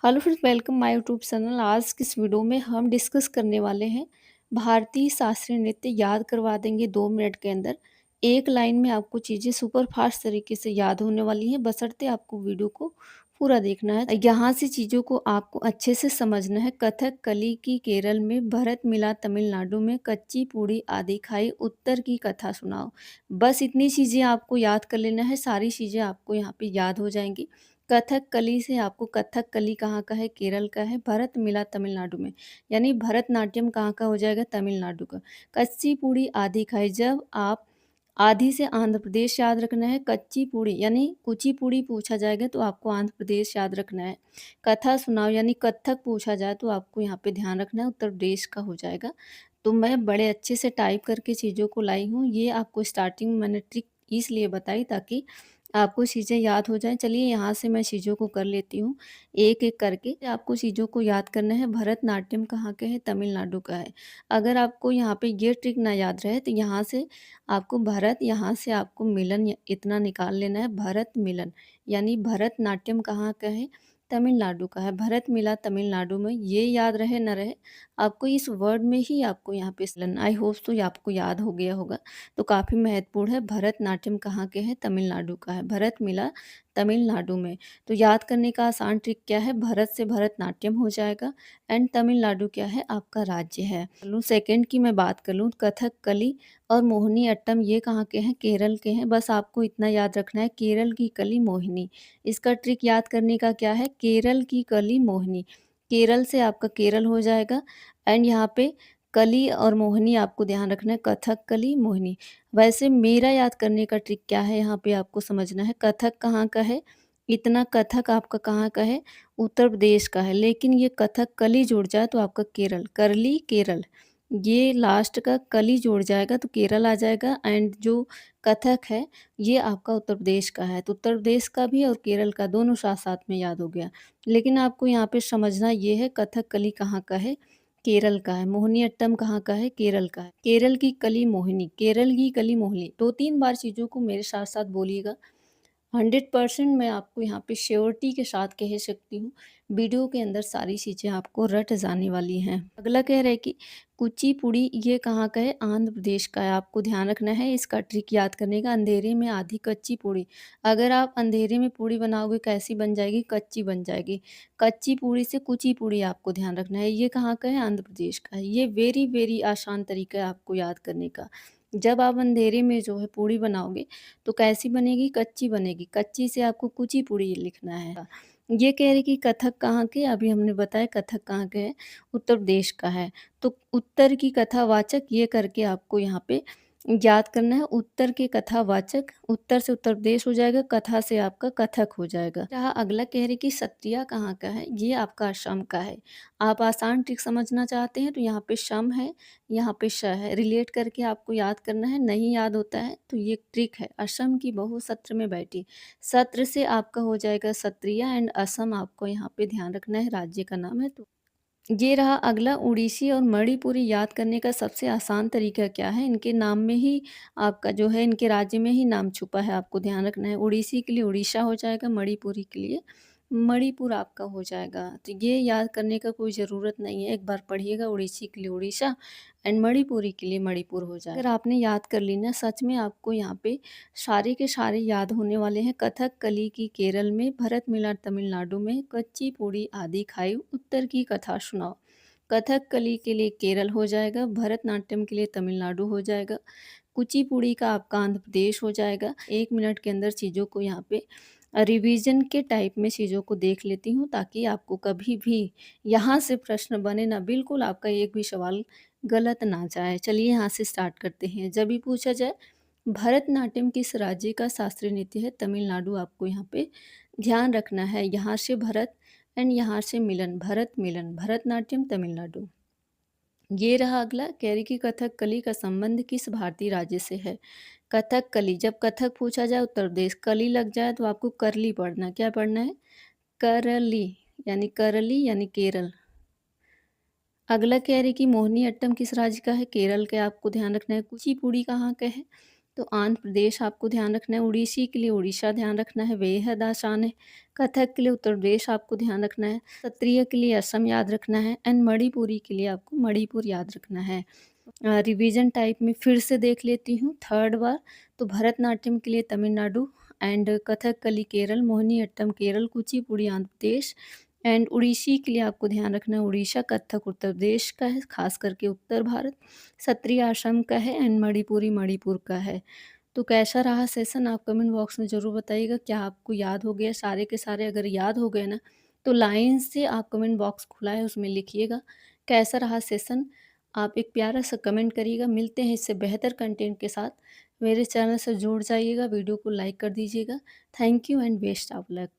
Hello friends, welcome my YouTube channel. आज की इस वीडियो में हम डिस्कस करने वाले हैं भारतीय शास्त्रीय नृत्य। याद करवा देंगे 2 मिनट के अंदर। एक लाइन में आपको चीज़ें सुपर फास्ट तरीके से याद होने वाली हैं, बशर्ते आपको वीडियो को पूरा देखना है। यहाँ से चीज़ों को आपको अच्छे से समझना है। कथक कली की केरल में, भरत मिला तमिलनाडु में, कच्ची पूड़ी आदि खाई उत्तर की कथा सुनाओ। बस इतनी चीज़ें आपको याद कर लेना है, सारी चीज़ें आपको यहाँ पे याद हो जाएंगी। कथकली से आपको कथकली कहाँ का है? केरल का है। भरत मिला तमिलनाडु में, यानी भरतनाट्यम कहाँ का हो जाएगा? तमिलनाडु का। कच्ची पूड़ी आदि खाई, जब आप आदि से आंध्र प्रदेश याद रखना है। कच्ची पूड़ी यानी कुचिपुड़ी पूछा जाएगा तो आपको आंध्र प्रदेश याद रखना है। कथा सुनाओ यानी कथक पूछा जाए तो आपको यहाँ पे ध्यान रखना है, उत्तर प्रदेश का हो जाएगा। तो मैं बड़े अच्छे से टाइप करके चीज़ों को लाई हूँ। ये आपको स्टार्टिंग में मैंने ट्रिक इसलिए बताई ताकि आपको चीज़ें याद हो जाएँ। चलिए यहाँ से मैं चीज़ों को कर लेती हूँ, एक-एक करके। आपको चीज़ों को याद करना है। भरतनाट्यम कहाँ का है? तमिलनाडु का है। अगर आपको यहाँ पे ये ट्रिक ना याद रहे तो यहाँ से आपको भरत, यहाँ से आपको मिलन इतना निकाल लेना है, भरत मिलन। यानी भरतनाट्यम कहाँ का है? तमिलनाडु का है। भरत मिला तमिलनाडु में, ये याद रहे ना रहे, आपको इस वर्ड में ही आपको यहाँ पे आई होप तो ये आपको याद हो गया होगा। तो काफ़ी महत्वपूर्ण है। भरतनाट्यम कहाँ के है? तमिलनाडु का है। भरत मिला तमिलनाडु में। तो याद करने का आसान ट्रिक क्या है? भरत से भरतनाट्यम हो जाएगा एंड तमिलनाडु क्या है? आपका राज्य है। चलो सेकंड की मैं बात कर लूँ, कथकली और मोहिनी अट्टम ये कहाँ के हैं? केरल के हैं। बस आपको इतना याद रखना है, केरल की कली मोहिनी। इसका ट्रिक याद करने का क्या है? केरल की कली मोहिनी। केरल से आपका केरल हो जाएगा एंड यहाँ पे कली और मोहिनी आपको ध्यान रखना है, कथक कली मोहिनी। वैसे मेरा याद करने का ट्रिक क्या है, यहाँ पे आपको समझना है। कथक कहाँ का है? इतना कथक आपका कहाँ का है? उत्तर प्रदेश का है। लेकिन ये कथक कली जुड़ जाए तो आपका केरल, करली केरल। ये लास्ट का कली जुड़ जाएगा तो केरल आ जाएगा एंड जो कथक है ये आपका उत्तर प्रदेश का है। तो उत्तर प्रदेश का भी और केरल का दोनों साथ-साथ में याद हो गया। लेकिन आपको यहाँ पे समझना ये है, कथक कली कहाँ का है? केरल का है। मोहिनीअट्टम कहाँ का है? केरल का है। केरल की कली मोहिनी, केरल की कली मोहिनी। 2-3 बार चीज़ों को मेरे साथ-साथ बोलिएगा। 100% मैं आपको यहाँ पे श्योरिटी के साथ कह सकती हूँ, वीडियो के अंदर सारी चीज़ें आपको रट जाने वाली हैं। अगला कह रहा है कि कुचिपुड़ी ये कहाँ का है? आंध्र प्रदेश का है। आपको ध्यान रखना है इसका ट्रिक याद करने का। अंधेरे में आधी कच्ची पूड़ी, अगर आप अंधेरे में पूड़ी बनाओगे कैसी बन जाएगी? कच्ची बन जाएगी। कच्ची पूड़ी से कुचिपुड़ी आपको ध्यान रखना है। ये कहाँ का है? आंध्र प्रदेश का है। ये वेरी वेरी आसान तरीका है आपको याद करने का। जब आप अंधेरे में जो है पूड़ी बनाओगे तो कैसी बनेगी? कच्ची बनेगी। कच्ची से आपको कुचिपुड़ी लिखना है। ये कह रही कि कथक कहाँ के? अभी हमने बताया कथक कहाँ के है? उत्तर प्रदेश का है। तो उत्तर की कथावाचक ये करके आपको यहाँ पे याद करना है। उत्तर के कथावाचक, उत्तर से उत्तर प्रदेश हो जाएगा, कथा से आपका कथक हो जाएगा। रहा अगला कह रही कि सत्रिया कहाँ का है? ये आपका असम का है। आप आसान ट्रिक समझना चाहते हैं तो यहाँ पे सम है, यहाँ पे श है। रिलेट करके आपको याद करना है। नहीं याद होता है तो ये ट्रिक है। असम की बहू सत्र में बैठी। सत्र से आपका हो जाएगा सत्रिया एंड असम आपको यहाँ पे ध्यान रखना है, राज्य का नाम है। तो ये रहा अगला, उड़ीसी और मणिपुरी याद करने का सबसे आसान तरीका क्या है? इनके नाम में ही आपका जो है, इनके राज्य में ही नाम छुपा है, आपको ध्यान रखना है। उड़ीसी के लिए उड़ीसा हो जाएगा, मणिपुरी के लिए मणिपुर आपका हो जाएगा। तो ये याद करने का कोई ज़रूरत नहीं है, एक बार पढ़िएगा, उड़ीसी के लिए उड़ीसा एंड मणिपुरी के लिए मणिपुर हो जाएगा। अगर आपने याद कर ली ना, सच में आपको यहाँ पे सारे के सारे याद होने वाले हैं। कथक कली की केरल में, भरत मिला तमिलनाडु में, कच्ची पूड़ी आदि खाई उत्तर की कथा सुनाओ। कथक कली के लिए केरल हो जाएगा, भरतनाट्यम के लिए तमिलनाडु हो जाएगा, कुचिपुड़ी का आपका आंध्र प्रदेश हो जाएगा। 1 मिनट के अंदर चीज़ों को यहाँ पे रिवीजन के टाइप में चीज़ों को देख लेती हूँ ताकि आपको कभी भी यहाँ से प्रश्न बने ना, बिल्कुल आपका एक भी सवाल गलत ना जाए। चलिए यहाँ से स्टार्ट करते हैं। जब भी पूछा जाए भरतनाट्यम किस राज्य का शास्त्रीय नृत्य है? तमिलनाडु आपको यहाँ पे ध्यान रखना है। यहाँ से भरत एंड यहाँ से मिलन, भरत मिलन, भरतनाट्यम तमिलनाडु। ये रहा अगला, कैरी की कथकली का संबंध किस भारतीय राज्य से है? कथकली, जब कथक पूछा जाए उत्तर प्रदेश, कली लग जाए तो आपको करली पढ़ना। क्या पढ़ना है? करली, यानी करली यानी केरल। अगला कह रही कि मोहिनी अट्टम किस राज्य का है? केरल के, आपको ध्यान रखना है। कुचिपुड़ी कहाँ का है? तो आंध्र प्रदेश आपको ध्यान रखना है, उड़ीसी के लिए उड़ीसा ध्यान रखना है, बेहद आसान है। कथक के लिए उत्तर प्रदेश आपको ध्यान रखना है, सत्रिय के लिए असम याद रखना है एंड मणिपुरी के लिए आपको मणिपुर याद रखना है। रिवीजन टाइप में फिर से देख लेती हूँ थर्ड बार। तो भरतनाट्यम के लिए तमिलनाडु एंड कथकली केरल, मोहिनीअट्टम केरल, कुचिपुड़ी आंध्र प्रदेश एंड उड़ीसी के लिए आपको ध्यान रखना है उड़ीसा, कथक उत्तर प्रदेश का है, खास करके उत्तर भारत, सत्रिय असम का है एंड मणिपुरी मणिपुर का है। तो कैसा रहा सेशन आप कमेंट बॉक्स में ज़रूर बताइएगा। क्या आपको याद हो गया सारे के सारे? अगर याद हो गए ना तो लाइन से आप कमेंट बॉक्स खुला है उसमें लिखिएगा कैसा रहा सेशन। आप एक प्यारा सा कमेंट करिएगा। मिलते हैं इससे बेहतर कंटेंट के साथ। मेरे चैनल से जुड़ जाइएगा, वीडियो को लाइक कर दीजिएगा। Thank you and best of luck.